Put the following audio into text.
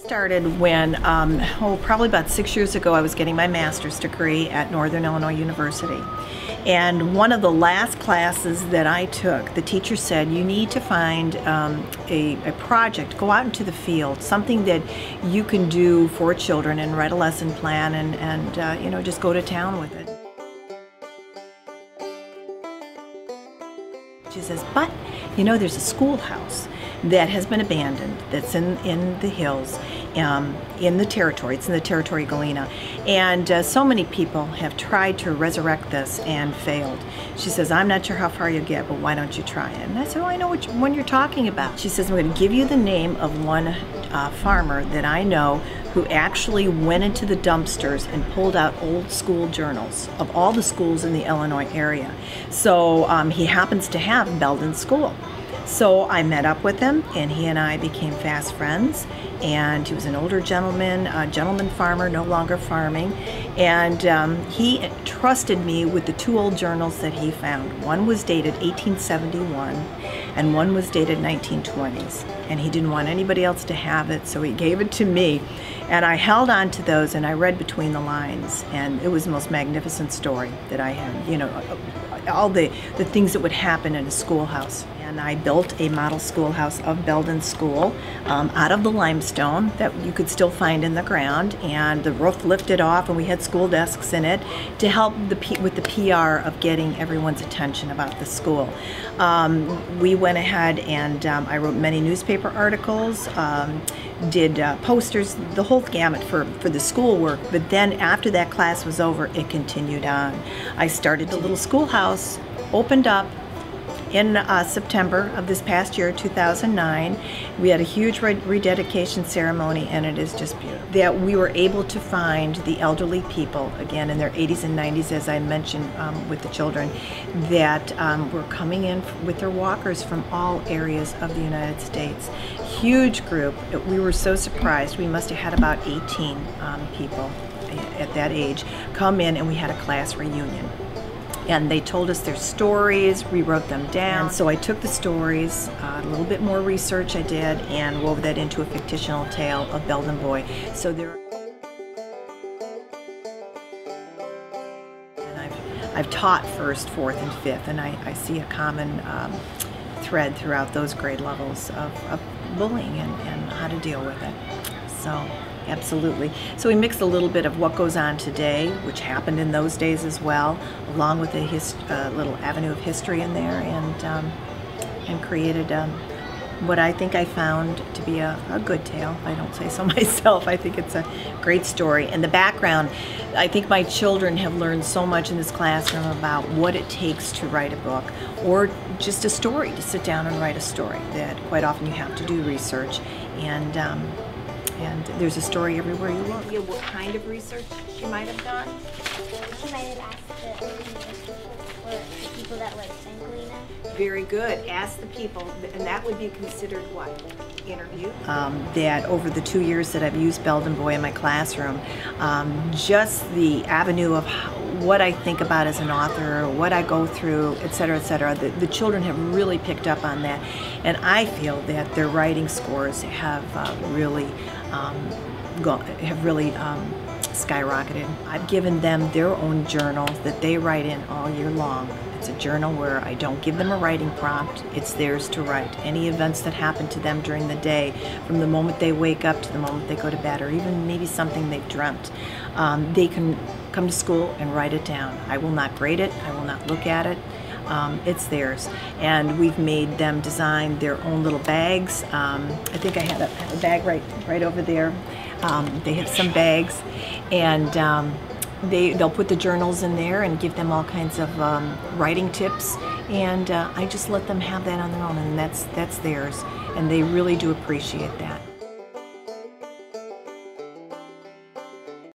Started when, probably about 6 years ago, I was getting my master's degree at Northern Illinois University. And one of the last classes that I took, the teacher said, you need to find a project, go out into the field, something that you can do for children and write a lesson plan and you know, just go to town with it. She says, but you know, there's a schoolhouse that has been abandoned, that's in the hills, in the territory. It's in the territory of Galena. And so many people have tried to resurrect this and failed. She says, I'm not sure how far you'll get, but why don't you try it? And I said, oh, I know which one you're talking about. She says, I'm going to give you the name of one farmer that I know who actually went into the dumpsters and pulled out old school journals of all the schools in the Illinois area. So he happens to have Belden School. So I met up with him, and he and I became fast friends. And he was an older gentleman, a gentleman farmer, no longer farming. And he trusted me with the two old journals that he found. One was dated 1871, and one was dated 1920s. And he didn't want anybody else to have it, so he gave it to me. And I held on to those, and I read between the lines. And it was the most magnificent story that I had, you know, all the things that would happen in a schoolhouse. And I built a model schoolhouse of Belden School out of the limestone that you could still find in the ground, and the roof lifted off, and we had school desks in it to help with the PR of getting everyone's attention about the school. We went ahead and I wrote many newspaper articles, did posters, the whole gamut for the schoolwork. But then after that class was over, it continued on. I started the little schoolhouse, opened up in September of this past year, 2009. We had a huge rededication ceremony, and it is just beautiful. That we were able to find the elderly people, again in their 80s and 90s, as I mentioned with the children, that were coming in with their walkers from all areas of the United States. Huge group. We were so surprised. We must have had about 18 people at that age come in, and we had a class reunion. And they told us their stories, we wrote them down. So I took the stories, a little bit more research I did, and wove that into a fictional tale of Belden Boy. So there. And I've taught first, fourth, and fifth, and I see a common thread throughout those grade levels of bullying and how to deal with it. So. Absolutely. So we mixed a little bit of what goes on today, which happened in those days as well, along with a little avenue of history in there, and created what I think I found to be a good tale. If I don't say so myself, I think it's a great story. And the background, I think my children have learned so much in this classroom about what it takes to write a book, or just a story, to sit down and write a story, that quite often you have to do research. And there's a story everywhere you look. Yeah, what kind of research she might have done? She might have asked the people that live in Galena. Very good. Ask the people, and that would be considered what? Interview? That over the 2 years that I've used Belden Boy in my classroom, just the avenue of what I think about as an author, what I go through, et cetera, the children have really picked up on that. And I feel that their writing scores have really skyrocketed. I've given them their own journal that they write in all year long. It's a journal where I don't give them a writing prompt. It's theirs to write. Any events that happen to them during the day, from the moment they wake up to the moment they go to bed, or even maybe something they've dreamt, they can come to school and write it down. I will not grade it. I will not look at it. It's theirs. And we've made them design their own little bags. I think I have a bag right over there. They have some bags, and they'll put the journals in there and give them all kinds of writing tips, and I just let them have that on their own, and that's theirs, and they really do appreciate that.